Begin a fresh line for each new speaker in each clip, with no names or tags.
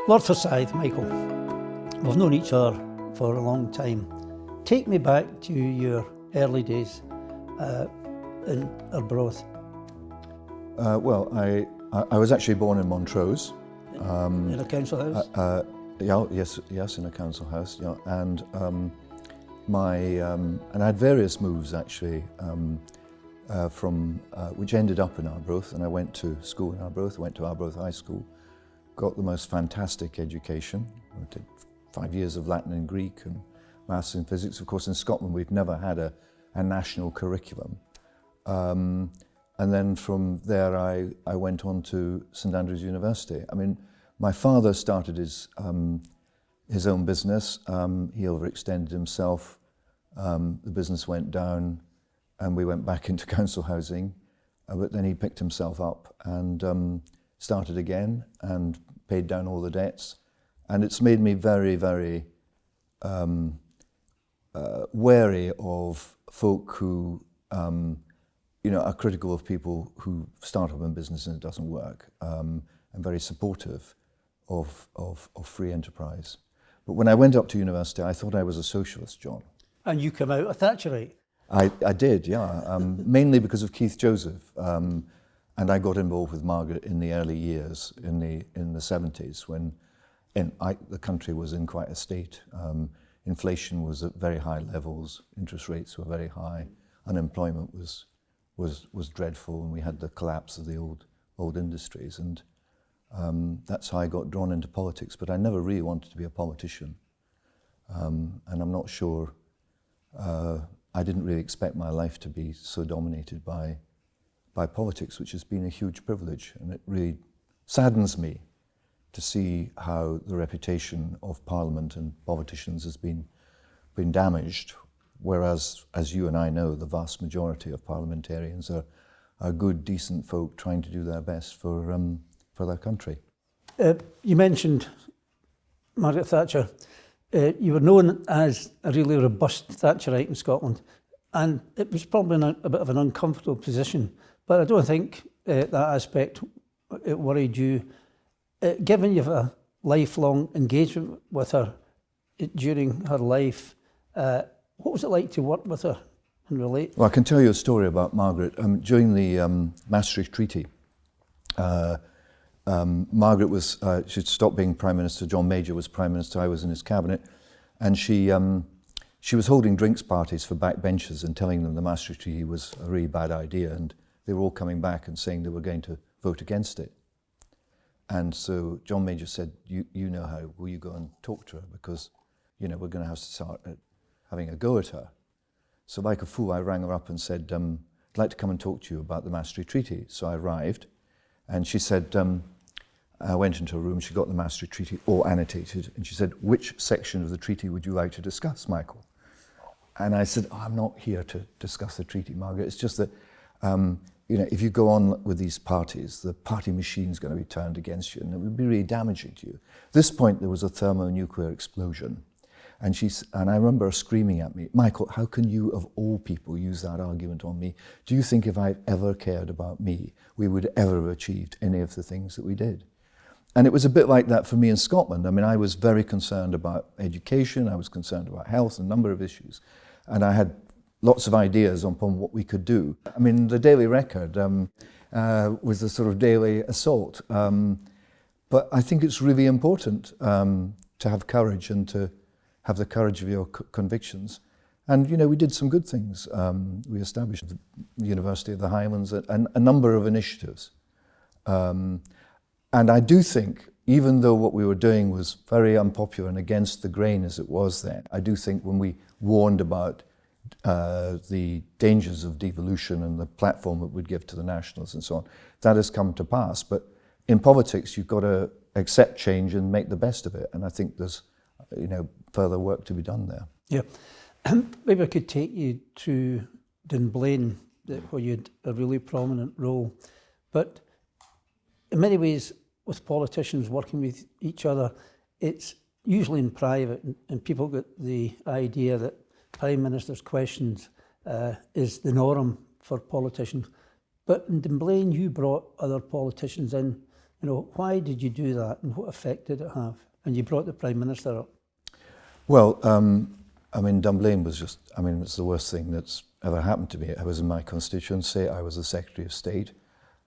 Lord Forsyth, Michael, we've known each other for a long time. Take me back to your early days in Arbroath.
Well, I was actually born in Montrose.
In a council house?
Yes, in a council house. Yeah, and and I had various moves actually which ended up in Arbroath, and I went to school in Arbroath. I went to Arbroath High School, got the most fantastic education. I did 5 years of Latin and Greek and maths and physics. Of course, in Scotland we've never had a national curriculum. And then from there I went on to St Andrews University. I mean, my father started his own business. He overextended himself. The business went down and we went back into council housing. But then he picked himself up and started again and paid down all the debts. And it's made me very, very wary of folk who are critical of people who start up a business and it doesn't work. I'm very supportive of free enterprise. But when I went up to university, I thought I was a socialist, John.
And you come out a Thatcherite?
I did, yeah, mainly because of Keith Joseph. And I got involved with Margaret in the early years, in the 70s, when the country was in quite a state. Inflation was at very high levels, interest rates were very high, unemployment was dreadful, and we had the collapse of the old industries. And that's how I got drawn into politics, but I never really wanted to be a politician. And I'm not sure, I didn't really expect my life to be so dominated by politics, which has been a huge privilege. And it really saddens me to see how the reputation of Parliament and politicians has been damaged, whereas, as you and I know, the vast majority of parliamentarians are good, decent folk trying to do their best for their country.
You mentioned Margaret Thatcher. You were known as a really robust Thatcherite in Scotland, and it was probably a bit of an uncomfortable position, but I don't think that aspect worried you. Given you have a lifelong engagement with her during her life, what was it like to work with her and relate?
Well, I can tell you a story about Margaret. During the Maastricht Treaty, Margaret she'd stopped being Prime Minister. John Major was Prime Minister. I was in his cabinet, and she was holding drinks parties for backbenchers and telling them the Maastricht Treaty was a really bad idea, and they were all coming back and saying they were going to vote against it. And so John Major said, "You know how? Will you go and talk to her, because we're going to have to start having a go at her." So like a fool, I rang her up and said, "I'd like to come and talk to you about the Maastricht Treaty." So I arrived, and she said, I went into a room, she got the Maastricht Treaty all annotated, and she said, "Which section of the treaty would you like to discuss, Michael?" And I said, "I'm not here to discuss the treaty, Margaret. It's just that, if you go on with these parties, the party machine's going to be turned against you, and it would be really damaging to you." At this point, there was a thermonuclear explosion. And I remember her screaming at me, "Michael, how can you, of all people, use that argument on me? Do you think if I ever cared about me, we would ever have achieved any of the things that we did?" And it was a bit like that for me in Scotland. I mean, I was very concerned about education, I was concerned about health, a number of issues. And I had lots of ideas upon what we could do. I mean, the Daily Record was a sort of daily assault. But I think it's really important to have courage and to have the courage of your convictions. And, we did some good things. We established the University of the Highlands and a number of initiatives. And I do think, even though what we were doing was very unpopular and against the grain as it was then, I do think when we warned about the dangers of devolution and the platform it would give to the nationalists and so on, that has come to pass. But in politics, you've got to accept change and make the best of it. And I think there's, further work to be done there.
Yeah. Maybe I could take you to Dunblane, where you had a really prominent role. But in many ways, with politicians working with each other, it's usually in private, and people get the idea that Prime Minister's questions is the norm for politicians. But in Dunblane, you brought other politicians in Why did you do that and what effect did it have? And you brought the Prime Minister up.
Well, Dunblane was it's the worst thing that's ever happened to me. I was in my constituency. I was the Secretary of State.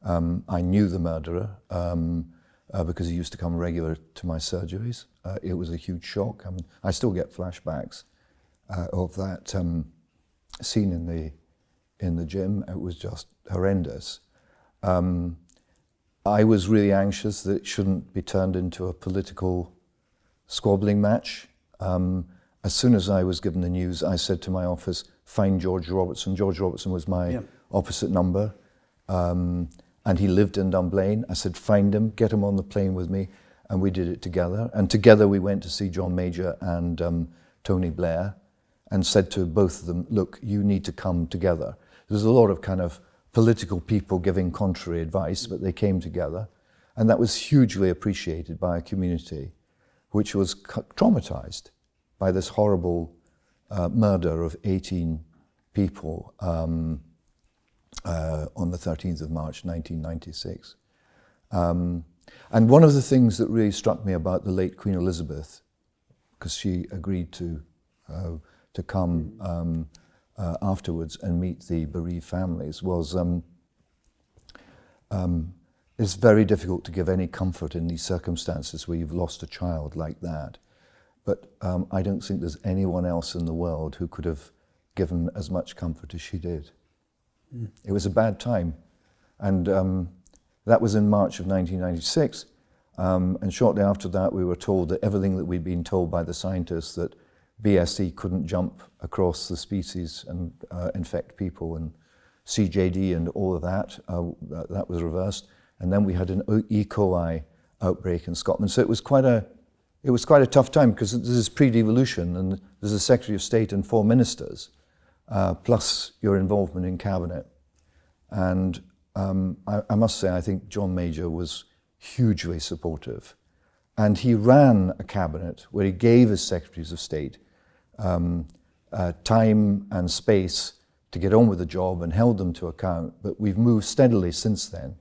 I knew the murderer because he used to come regular to my surgeries. It was a huge shock. I still get flashbacks of that scene in the gym. It was just horrendous. I was really anxious that it shouldn't be turned into a political squabbling match. As soon as I was given the news, I said to my office, find George Robertson. George Robertson was my opposite number, and he lived in Dunblane. I said, find him, get him on the plane with me, and we did it together. And together we went to see John Major and Tony Blair, and said to both of them, look, you need to come together. There's a lot of kind of political people giving contrary advice, but they came together, and that was hugely appreciated by a community which was traumatized by this horrible murder of 18 people on the 13th of March 1996. And one of the things that really struck me about the late Queen Elizabeth, because she agreed to come afterwards and meet the bereaved families, was it's very difficult to give any comfort in these circumstances where you've lost a child like that. But I don't think there's anyone else in the world who could have given as much comfort as she did. It was a bad time. And that was in March of 1996. And shortly after that, we were told that everything that we'd been told by the scientists, that BSE couldn't jump across the species and infect people, and CJD and all of that, that was reversed. And then we had an E. coli outbreak in Scotland. So it was quite a tough time, because this is pre-devolution, and there's a Secretary of State and 4 ministers, plus your involvement in cabinet. And I must say, I think John Major was hugely supportive. And he ran a cabinet where he gave his Secretaries of State time and space to get on with the job and held them to account. But we've moved steadily since then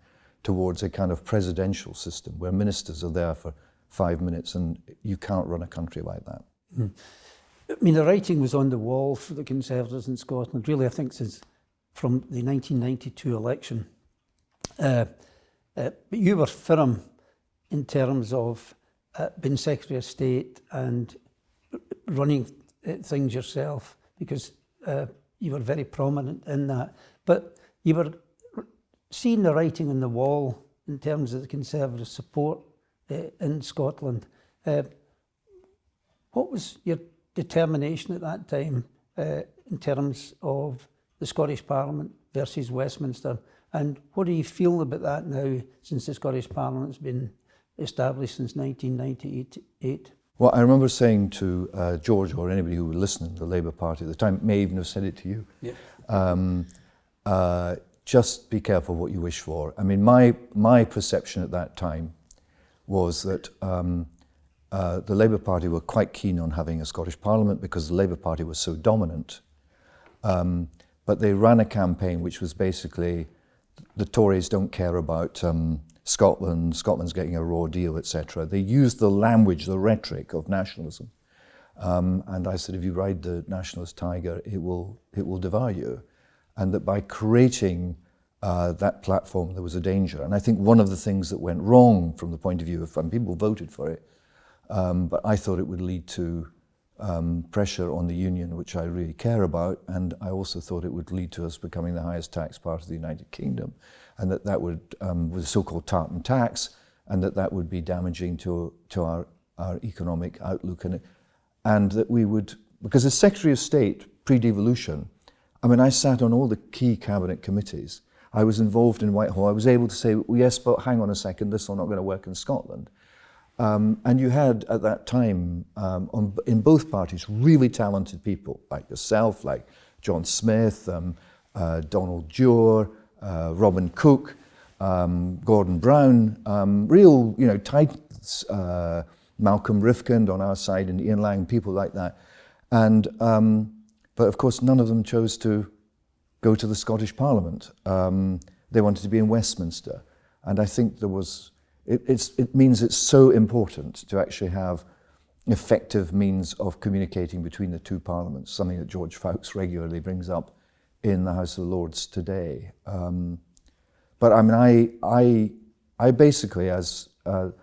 towards a kind of presidential system where ministers are there for 5 minutes, and you can't run a country like that.
The writing was on the wall for the Conservatives in Scotland, really, I think, since from the 1992 election. But you were firm in terms of being Secretary of State and running things yourself, because you were very prominent in that. But you were seeing the writing on the wall in terms of the Conservative support in Scotland. What was your determination at that time in terms of the Scottish Parliament versus Westminster? And what do you feel about that now, since the Scottish Parliament's been established since 1998?
Well, I remember saying to George, or anybody who was listening, the Labour Party at the time, may even have said it to you, just be careful what you wish for. My perception at that time was that the Labour Party were quite keen on having a Scottish Parliament because the Labour Party was so dominant. But they ran a campaign which was basically, the Tories don't care about Scotland, Scotland's getting a raw deal, etc. They used the language, the rhetoric of nationalism. And I said, if you ride the nationalist tiger, it will devour you. And that by creating that platform, there was a danger. And I think one of the things that went wrong from the point of view of, and people voted for it, but I thought it would lead to pressure on the union, which I really care about, and I also thought it would lead to us becoming the highest tax part of the United Kingdom, and that would, with the so-called tartan tax, and that would be damaging to our economic outlook, and that we would, because as Secretary of State pre-devolution, I sat on all the key cabinet committees. I was involved in Whitehall. I was able to say, well, yes, but hang on a second, this is not going to work in Scotland. And you had, at that time, in both parties, really talented people, like yourself, like John Smith, Donald Dewar, Robin Cook, Gordon Brown, real, titans, Malcolm Rifkind on our side, and Ian Lang, people like that. And but of course, none of them chose to go to the Scottish Parliament. They wanted to be in Westminster. And I think there was, it means it's so important to actually have effective means of communicating between the two parliaments, something that George Fawkes regularly brings up in the House of Lords today. But I mean, I basically, as a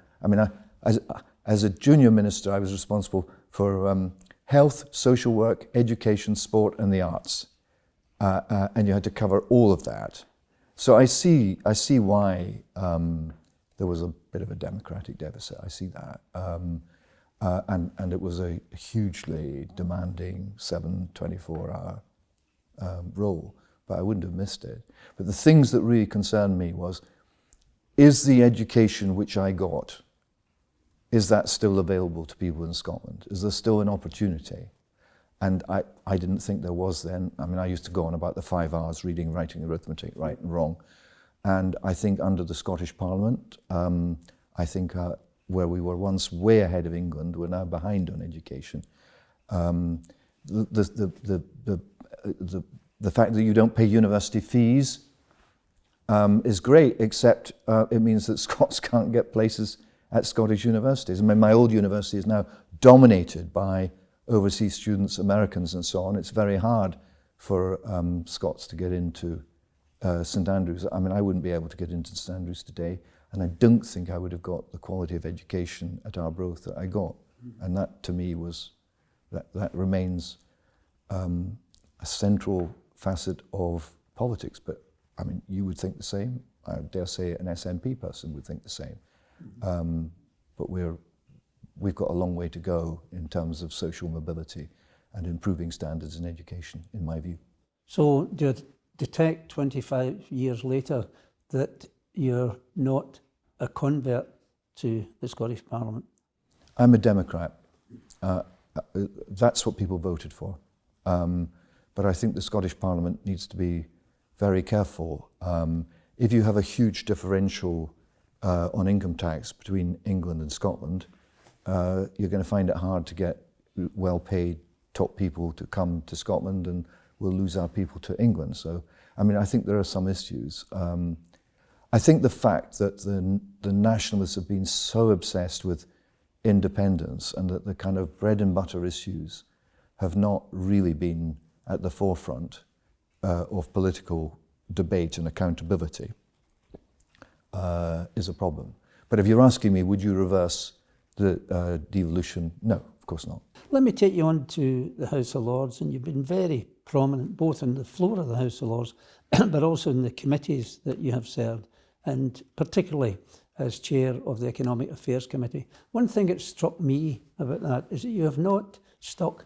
junior minister, I was responsible for health, social work, education, sport, and the arts, and you had to cover all of that. So I see why there was a bit of a democratic deficit. I see that. And it was a hugely demanding 24-hour role, but I wouldn't have missed it. But the things that really concerned me was, is the education which I got, is that still available to people in Scotland? Is there still an opportunity? And I didn't think there was then. I mean, I used to go on about the 5 hours reading, writing, arithmetic, right and wrong. And I think under the Scottish Parliament, I think where we were once way ahead of England, we're now behind on education. The fact that you don't pay university fees is great, except it means that Scots can't get places at Scottish universities. I mean, my old university is now dominated by overseas students, Americans and so on. It's very hard for Scots to get into St Andrews. I mean, I wouldn't be able to get into St Andrews today, and I don't think I would have got the quality of education at Arbroath that I got. And that, to me, was that remains a central facet of politics. But I mean, you would think the same. I dare say an SNP person would think the same. But we've got a long way to go in terms of social mobility and improving standards in education, in my view.
So do you detect 25 years later that you're not a convert to the Scottish Parliament?
I'm a Democrat. That's what people voted for. But I think the Scottish Parliament needs to be very careful. If you have a huge differential on income tax between England and Scotland, you're going to find it hard to get well-paid top people to come to Scotland, and we'll lose our people to England. So, I mean, I think there are some issues. I think the fact that the nationalists have been so obsessed with independence and that the kind of bread and butter issues have not really been at the forefront of political debate and accountability is a problem. But if you're asking me, would you reverse the devolution? No, of course not.
Let me take you on to the House of Lords, and you've been very prominent both on the floor of the House of Lords but also in the committees that you have served, and particularly as chair of the Economic Affairs Committee. One thing that struck me about that is that you have not stuck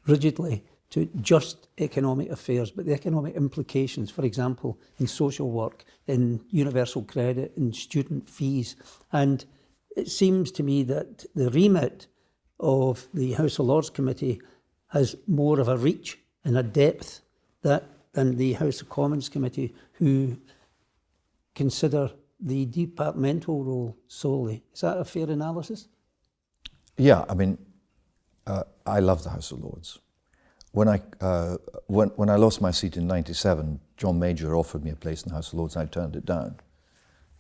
rigidly to just economic affairs, but the economic implications, for example, in social work, in universal credit, in student fees. And it seems to me that the remit of the House of Lords Committee has more of a reach and a depth than the House of Commons Committee, who consider the departmental role solely. Is that a fair analysis?
Yeah, I mean, I love the House of Lords. When I lost my seat in '97, John Major offered me a place in the House of Lords, and I turned it down.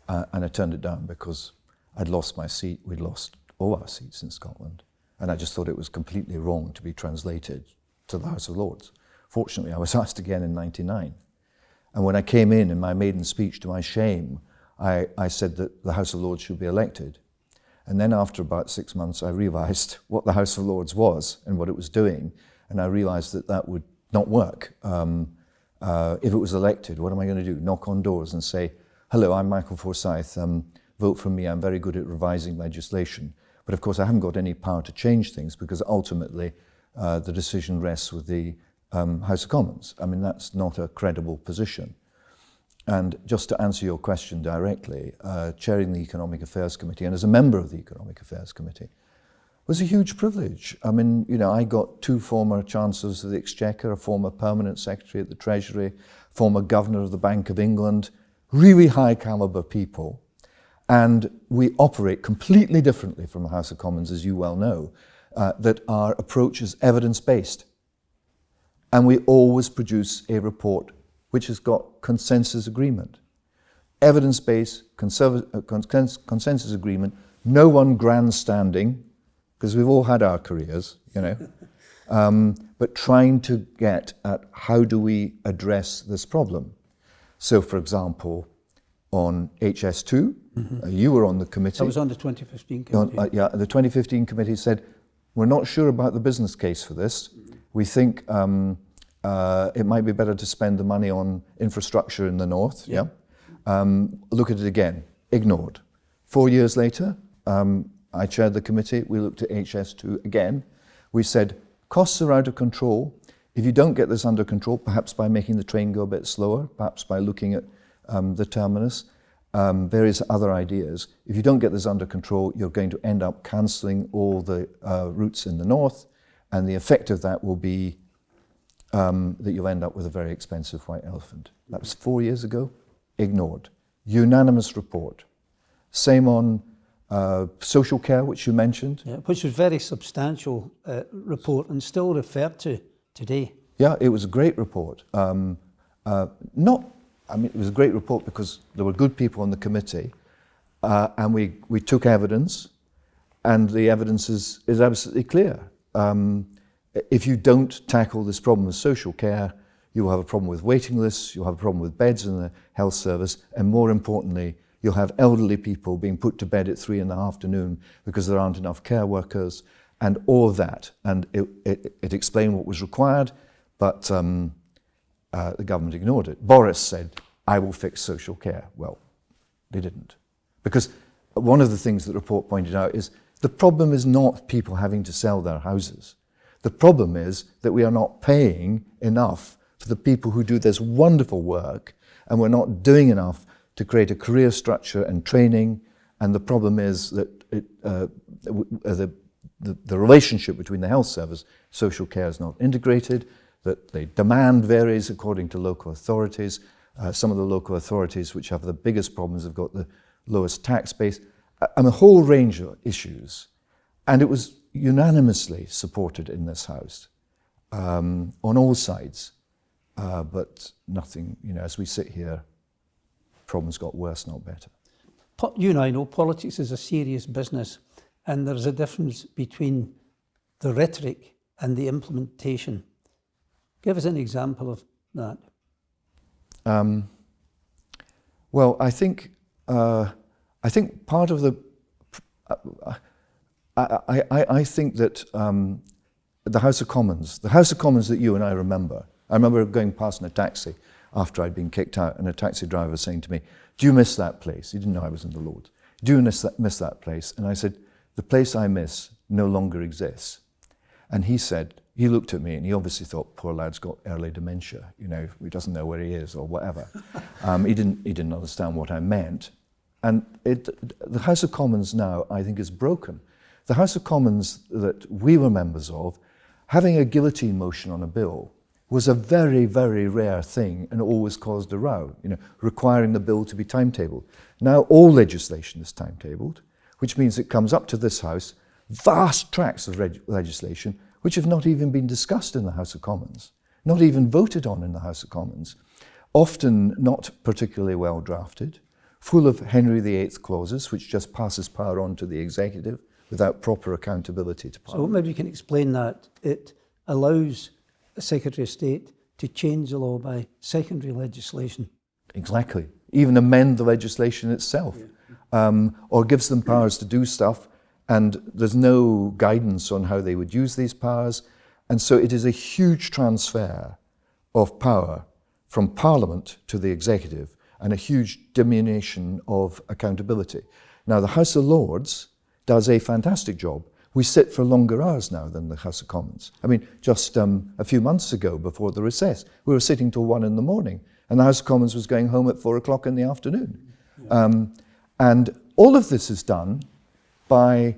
And I turned it down because I'd lost my seat. We'd lost all our seats in Scotland. And I just thought it was completely wrong to be translated to the House of Lords. Fortunately, I was asked again in '99. And when I came in my maiden speech, to my shame, I said that the House of Lords should be elected. And then after about 6 months, I realised what the House of Lords was and what it was doing. And I realised that that would not work. If it was elected, what am I going to do? Knock on doors and say, hello, I'm Michael Forsyth, vote for me, I'm very good at revising legislation. But of course, I haven't got any power to change things because ultimately the decision rests with the House of Commons. I mean, that's not a credible position. And just to answer your question directly, chairing the Economic Affairs Committee and as a member of the Economic Affairs Committee was a huge privilege. I mean, you know, I got 2 former Chancellors of the Exchequer, a former Permanent Secretary at the Treasury, former Governor of the Bank of England, really high caliber people. And we operate completely differently from the House of Commons, as you well know, that our approach is evidence-based. And we always produce a report which has got consensus agreement. evidence-based, consensus agreement, no one grandstanding, because we've all had our careers, you know, but trying to get at how do we address this problem. So, for example, on HS2, you were on the committee.
I was on the 2015 committee.
The 2015 committee said, we're not sure about the business case for this. We think it might be better to spend the money on infrastructure in the north. Yeah. Look at it again. Ignored. 4 years later, I chaired the committee. We looked at HS2 again. We said, costs are out of control. If you don't get this under control, perhaps by making the train go a bit slower, perhaps by looking at the terminus, various other ideas. If you don't get this under control, you're going to end up cancelling all the routes in the north, and the effect of that will be that you'll end up with a very expensive white elephant. That was 4 years ago. Ignored. Unanimous report. Same on social care, which you mentioned.
Yeah, which was a very substantial report and still referred to today.
Yeah, it was a great report. It was a great report because there were good people on the committee, and we took evidence, and the evidence is absolutely clear. If you don't tackle this problem with social care, you will have a problem with waiting lists, you'll have a problem with beds in the health service, and more importantly, you'll have elderly people being put to bed at 3 in the afternoon because there aren't enough care workers, and all of that. And it explained what was required, but the government ignored it. Boris said, I will fix social care. Well, they didn't. Because one of the things that the report pointed out is the problem is not people having to sell their houses. The problem is that we are not paying enough for the people who do this wonderful work, and we're not doing enough to create a career structure and training. And the problem is that the relationship between the health service, social care is not integrated, that the demand varies according to local authorities. Some of the local authorities which have the biggest problems have got the lowest tax base, and a whole range of issues. And it was unanimously supported in this House on all sides. But nothing, as we sit here, problems got worse, not better.
You and I know politics is a serious business, and there's a difference between the rhetoric and the implementation. Give us an example of that.
Well, I think part of the I think that the House of Commons that you and I remember going past in a taxi after I'd been kicked out, and a taxi driver was saying to me, do you miss that place? He didn't know I was in the Lords. Do you miss that place? And I said, the place I miss no longer exists. And he said, he looked at me and he obviously thought, poor lad's got early dementia, he doesn't know where he is or whatever. He didn't understand what I meant. And the House of Commons now, I think, is broken. The House of Commons that we were members of, having a guillotine motion on a bill was a very, very rare thing, and always caused a row, requiring the bill to be timetabled. Now all legislation is timetabled, which means it comes up to this House, vast tracts of legislation, which have not even been discussed in the House of Commons, not even voted on in the House of Commons, often not particularly well drafted, full of Henry VIII clauses, which just passes power on to the executive without proper accountability to Parliament.
So maybe you can explain that. It allows the Secretary of State to change the law by secondary legislation.
Exactly. Even amend the legislation itself, or gives them powers to do stuff, and there's no guidance on how they would use these powers. And so it is a huge transfer of power from Parliament to the executive, and a huge diminution of accountability. Now, the House of Lords does a fantastic job. We sit for longer hours now than the House of Commons. I mean, just a few months ago, before the recess, we were sitting till 1 a.m, and the House of Commons was going home at 4 o'clock in the afternoon. And all of this is done by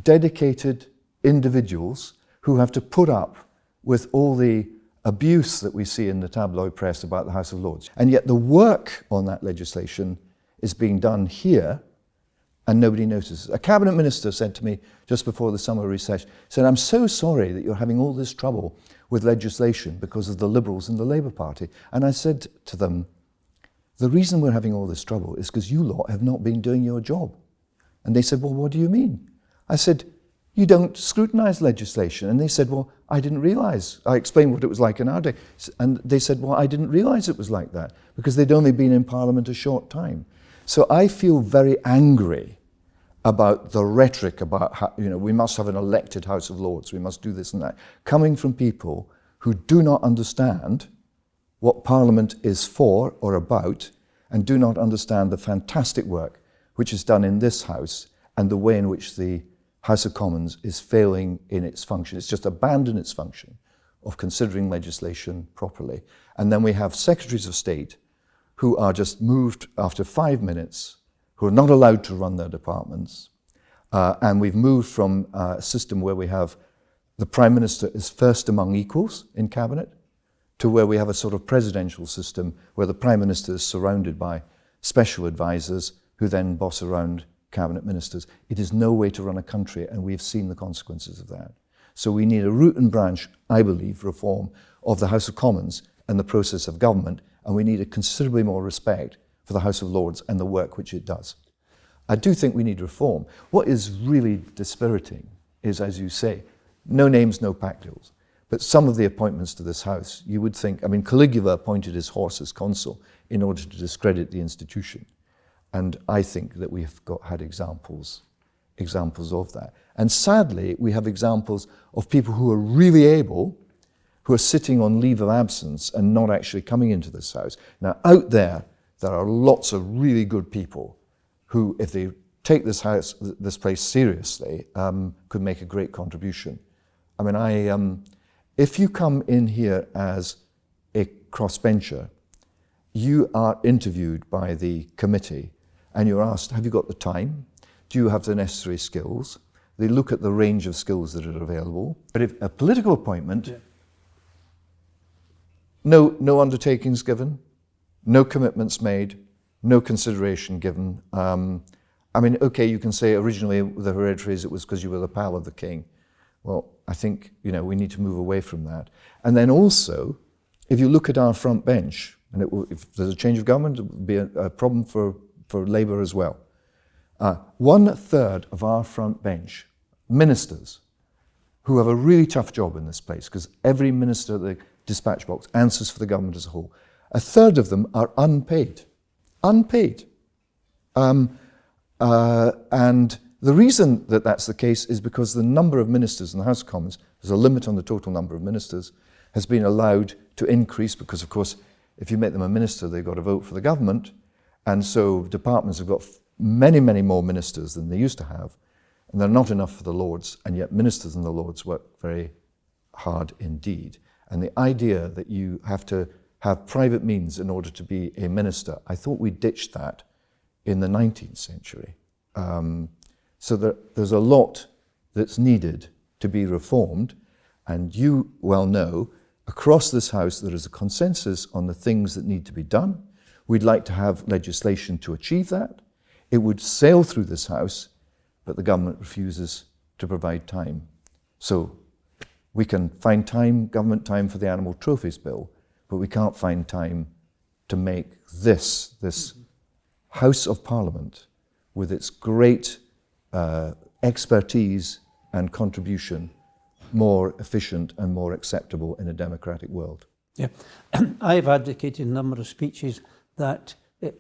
dedicated individuals who have to put up with all the abuse that we see in the tabloid press about the House of Lords. And yet the work on that legislation is being done here, and nobody notices. A cabinet minister said to me just before the summer recess, said, I'm so sorry that you're having all this trouble with legislation because of the Liberals and the Labour Party. And I said to them, the reason we're having all this trouble is because you lot have not been doing your job. And they said, well, what do you mean? I said, you don't scrutinise legislation. And they said, well, I didn't realise. I explained what it was like in our day. And they said, well, I didn't realise it was like that because they'd only been in Parliament a short time. So I feel very angry about the rhetoric about how, we must have an elected House of Lords, we must do this and that, coming from people who do not understand what Parliament is for or about and do not understand the fantastic work which is done in this House and the way in which the House of Commons is failing in its function. It's just abandoned its function of considering legislation properly. And then we have Secretaries of State who are just moved after 5 minutes, who are not allowed to run their departments. And we've moved from a system where we have the Prime Minister is first among equals in Cabinet to where we have a sort of presidential system where the Prime Minister is surrounded by special advisors who then boss around Cabinet Ministers. It is no way to run a country, and we've seen the consequences of that. So we need a root and branch, I believe, reform of the House of Commons and the process of government, and we need a considerably more respect for the House of Lords and the work which it does. I do think we need reform. What is really dispiriting is, as you say, no names, no pack deals. But some of the appointments to this House, you would think, Caligula appointed his horse as consul in order to discredit the institution. And I think that we've had examples of that. And sadly, we have examples of people who are really able, who are sitting on leave of absence and not actually coming into this House. Now, out there are lots of really good people who, if they take this place seriously, could make a great contribution. If you come in here as a crossbencher, you are interviewed by the committee and you're asked, have you got the time? Do you have the necessary skills? They look at the range of skills that are available. But if a political appointment, no undertakings given, no commitments made, no consideration given. Okay, you can say originally the hereditaries, it was because you were the pal of the king. Well, I think, we need to move away from that. And then also, if you look at our front bench, and if there's a change of government, it would be a problem for Labour as well. 1/3 of our front bench, ministers, who have a really tough job in this place, because every minister at the dispatch box answers for the government as a whole. 1/3 of them are unpaid. Unpaid. And the reason that that's the case is because the number of ministers in the House of Commons, there's a limit on the total number of ministers, has been allowed to increase because, of course, if you make them a minister, they've got to vote for the government. And so departments have got many, many more ministers than they used to have. And they're not enough for the Lords, and yet ministers and the Lords work very hard indeed. And the idea that you have to have private means in order to be a minister, I thought we ditched that in the 19th century. So there's a lot that's needed to be reformed, and you well know, across this House there is a consensus on the things that need to be done. We'd like to have legislation to achieve that. It would sail through this House, but the government refuses to provide time. So we can find time, government time for the Animal Trophies Bill, but we can't find time to make this House of Parliament, with its great expertise and contribution, more efficient and more acceptable in a democratic world.
Yeah, I've advocated in a number of speeches that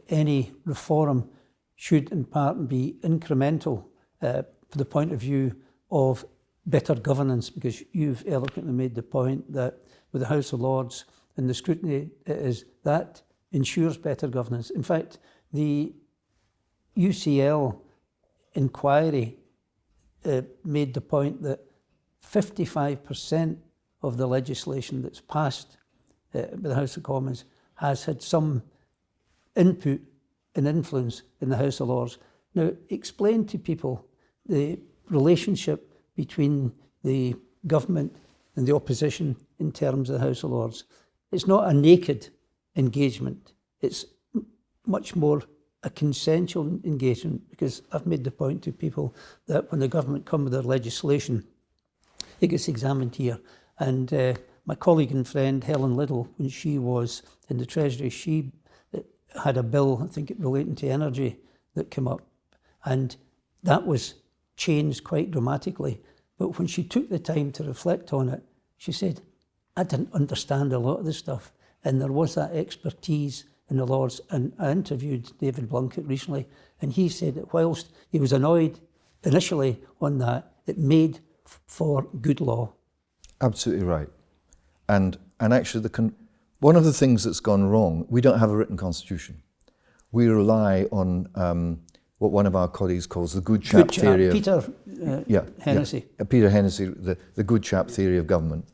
any reform should in part be incremental from the point of view of better governance, because you've eloquently made the point that with the House of Lords and the scrutiny that ensures better governance. In fact, the UCL inquiry made the point that 55% of the legislation that's passed by the House of Commons has had some input and influence in the House of Lords. Now, explain to people the relationship between the government and the opposition in terms of the House of Lords. It's not a naked engagement. It's much more a consensual engagement, because I've made the point to people that when the government come with their legislation, it gets examined here. And my colleague and friend Helen Liddle, when she was in the Treasury, she had a bill, I think it relating to energy, that came up, and that was changed quite dramatically. But when she took the time to reflect on it, she said, I didn't understand a lot of this stuff. And there was that expertise in the Lords. And I interviewed David Blunkett recently, and he said that whilst he was annoyed initially on that, it made for good law.
Absolutely right. And actually, one of the things that's gone wrong, we don't have a written constitution. We rely on what one of our colleagues calls the good chap theory of...
Peter Hennessy.
Yeah, Peter Hennessy, the good chap theory of government.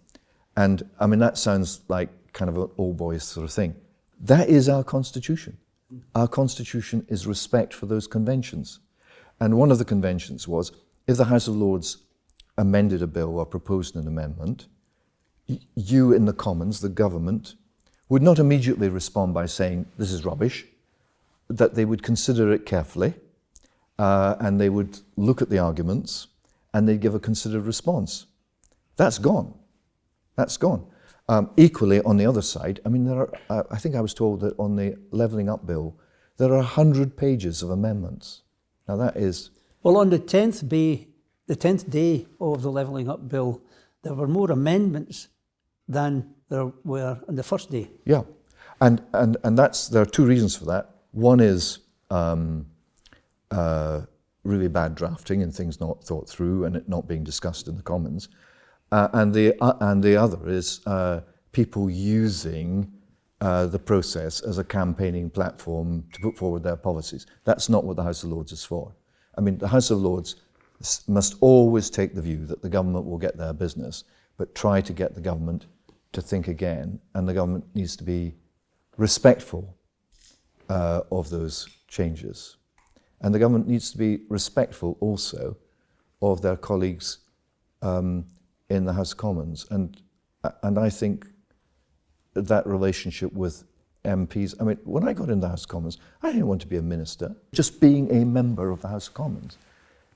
And I mean, that sounds like kind of an old boys sort of thing. That is our constitution. Our constitution is respect for those conventions. And one of the conventions was, if the House of Lords amended a bill or proposed an amendment, you in the Commons, the government, would not immediately respond by saying, this is rubbish, that they would consider it carefully, and they would look at the arguments, and they'd give a considered response. That's gone. That's gone. Equally, on the other side, I mean, there are, I think I was told that on the Levelling Up Bill, there are 100 pages of amendments. Now that is...
Well, on the 10th day of the Levelling Up Bill, there were more amendments than there were on the first day.
Yeah, and there are two reasons for that. One is really bad drafting and things not thought through and it not being discussed in the Commons. And the other is people using the process as a campaigning platform to put forward their policies. That's not what the House of Lords is for. I mean, the House of Lords must always take the view that the government will get their business, but try to get the government to think again, and the government needs to be respectful of those changes. And the government needs to be respectful also of their colleagues in the House of Commons. And I think that relationship with MPs, I mean, when I got in the House of Commons, I didn't want to be a minister. Just being a member of the House of Commons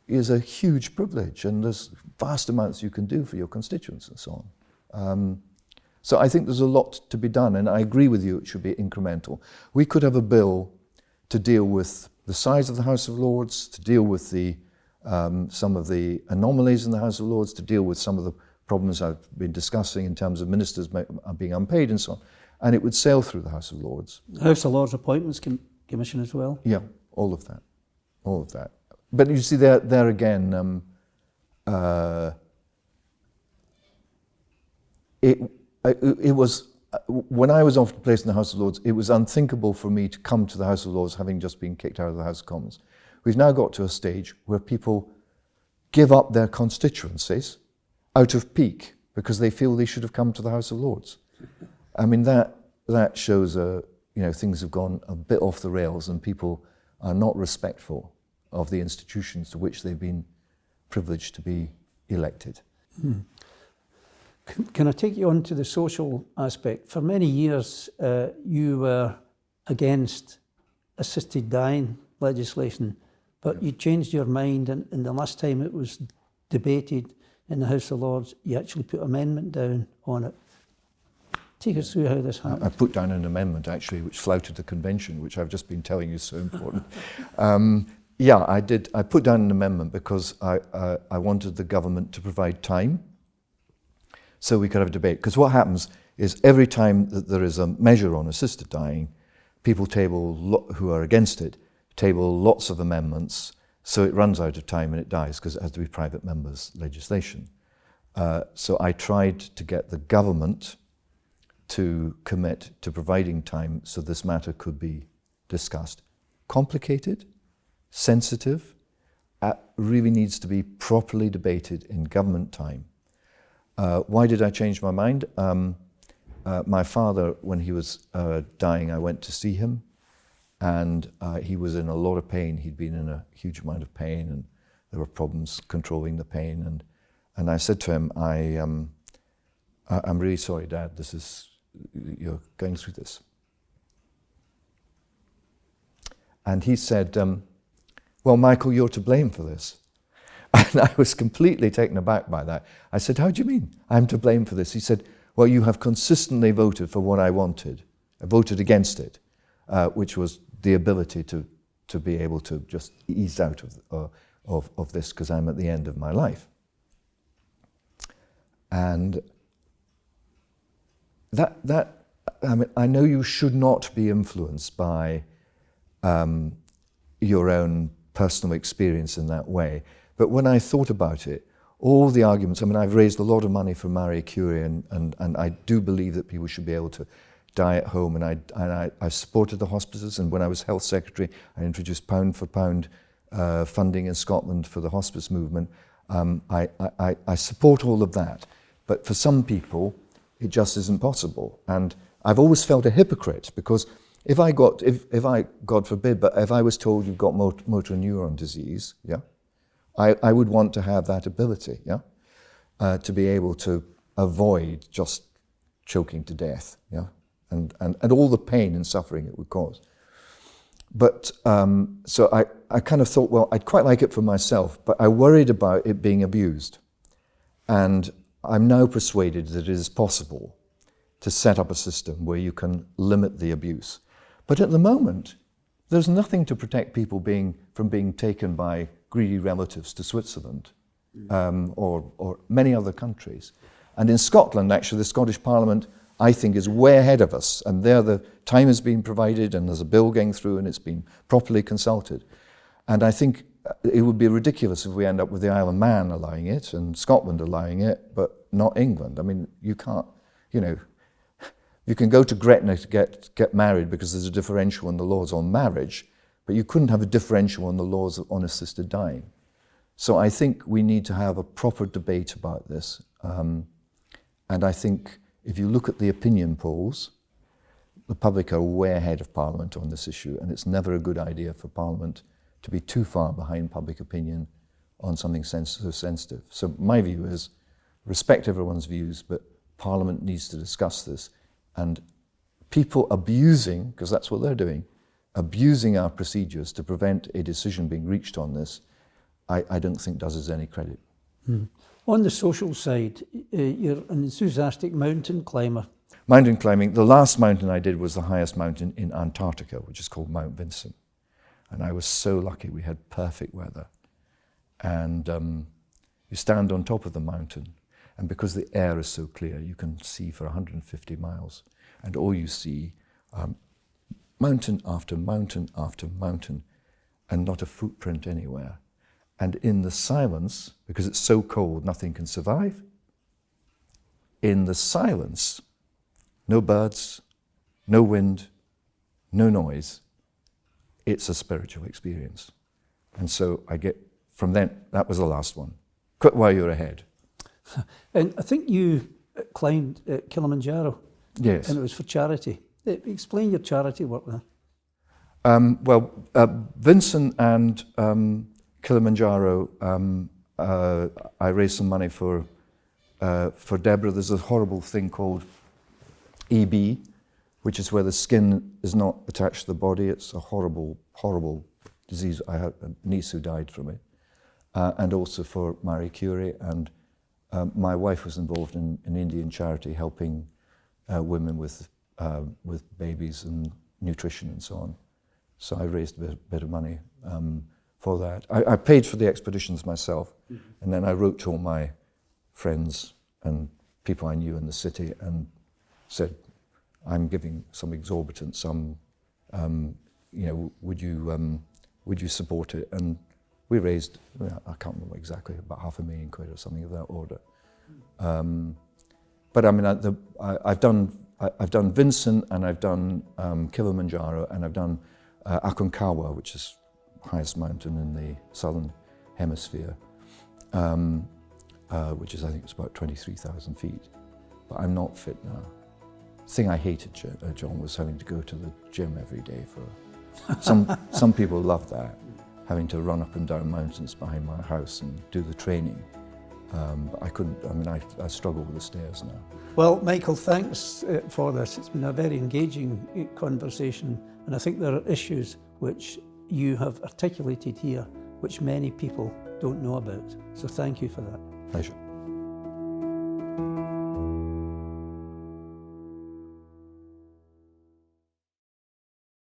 is a huge privilege, and there's vast amounts you can do for your constituents and so on. So I think there's a lot to be done, and I agree with you, it should be incremental. We could have a bill to deal with the size of the House of Lords, to deal with the some of the anomalies in the House of Lords, to deal with some of the problems I've been discussing in terms of ministers being unpaid and so on, and it would sail through the House of Lords.
House of Lords Appointments Commission as well?
Yeah, all of that. But you see, there again, it was, when I was offered a place in the House of Lords, it was unthinkable for me to come to the House of Lords having just been kicked out of the House of Commons. We've now got to a stage where people give up their constituencies out of pique because they feel they should have come to the House of Lords. I mean, that shows, things have gone a bit off the rails and people are not respectful of the institutions to which they've been privileged to be elected.
Can I take you on to the social aspect? For many years, you were against assisted dying legislation, but you changed your mind, and the last time it was debated in the House of Lords, you actually put amendment down on it. Take us through how this happened.
I put down an amendment, actually, which flouted the convention, which I've just been telling you is so important. Yeah, I did. I put down an amendment because I wanted the government to provide time so we could have a debate. Because what happens is every time that there is a measure on assisted dying, people who are against it table lots of amendments, so it runs out of time and it dies because it has to be private members' legislation. So I tried to get the government to commit to providing time so this matter could be discussed. Complicated, sensitive, really needs to be properly debated in government time. Why did I change my mind? My father, when he was dying, I went to see him, and he was in a lot of pain. He'd been in a huge amount of pain, and there were problems controlling the pain. And I said to him, I'm really sorry, Dad, you're going through this. And he said, well, Michael, you're to blame for this. And I was completely taken aback by that. I said, how do you mean I'm to blame for this? He said, well, you have consistently voted for what I wanted. I voted against it. which was the ability to be able to just ease out of this because I'm at the end of my life. And that I mean, I know you should not be influenced by your own personal experience in that way, but when I thought about it, all the arguments, I mean, I've raised a lot of money for Marie Curie, and I do believe that people should be able to die at home, and I supported the hospices, and when I was health secretary, I introduced pound for pound funding in Scotland for the hospice movement. I support all of that, but for some people, it just isn't possible. And I've always felt a hypocrite, because if I, God forbid, but if I was told you've got motor neuron disease, yeah, I would want to have that ability, yeah, to be able to avoid just choking to death, yeah, and all the pain and suffering it would cause. But so I kind of thought, well, I'd quite like it for myself, but I worried about it being abused. And I'm now persuaded that it is possible to set up a system where you can limit the abuse. But at the moment, there's nothing to protect people from being taken by greedy relatives to Switzerland or many other countries. And in Scotland, actually, the Scottish Parliament, I think, is way ahead of us. And there the time has been provided, and there's a bill going through, and it's been properly consulted. And I think it would be ridiculous if we end up with the Isle of Man allowing it and Scotland allowing it, but not England. I mean, you can't, you know, you can go to Gretna to get married because there's a differential in the laws on marriage, but you couldn't have a differential in the laws on assisted dying. So I think we need to have a proper debate about this. And I think if you look at the opinion polls, the public are way ahead of Parliament on this issue, and it's never a good idea for Parliament to be too far behind public opinion on something so sensitive. So my view is, respect everyone's views, but Parliament needs to discuss this. And people abusing, because that's what they're doing, abusing our procedures to prevent a decision being reached on this, I don't think does us any credit.
On the social side, you're an enthusiastic mountain climber.
Mountain climbing, the last mountain I did was the highest mountain in Antarctica, which is called Mount Vinson. And I was so lucky, we had perfect weather. And you stand on top of the mountain, and because the air is so clear, you can see for 150 miles. And all you see, mountain after mountain after mountain, and not a footprint anywhere. And in the silence, because it's so cold, nothing can survive. In the silence, no birds, no wind, no noise. It's a spiritual experience. And so I get, from then, that was the last one. Quit while you're ahead.
And I think you climbed Kilimanjaro.
Yes.
And it was for charity. Explain your charity work there.
Vincent and Kilimanjaro, I raised some money for Deborah. There's a horrible thing called EB, which is where the skin is not attached to the body. It's a horrible, horrible disease. I had a niece who died from it. And also for Marie Curie. And my wife was involved in an Indian charity helping women with babies and nutrition and so on. So I raised a bit of money for that. I paid for the expeditions myself, and then I wrote to all my friends and people I knew in the city and said, I'm giving some exorbitant sum, would you support it? And we raised, I can't remember exactly, about £500,000 or something of that order. But I mean, I've done Vincent, and I've done Kilimanjaro, and I've done Aconcagua, which is the highest mountain in the southern hemisphere, which is, I think it's about 23,000 feet. But I'm not fit now. The thing I hated, John, was having to go to the gym every day. Some people love that, having to run up and down mountains behind my house and do the training. But I couldn't, I mean, I struggle with the stairs now.
Well, Michael, thanks for this. It's been a very engaging conversation, and I think there are issues which you have articulated here which many people don't know about. So thank you for that.
Pleasure.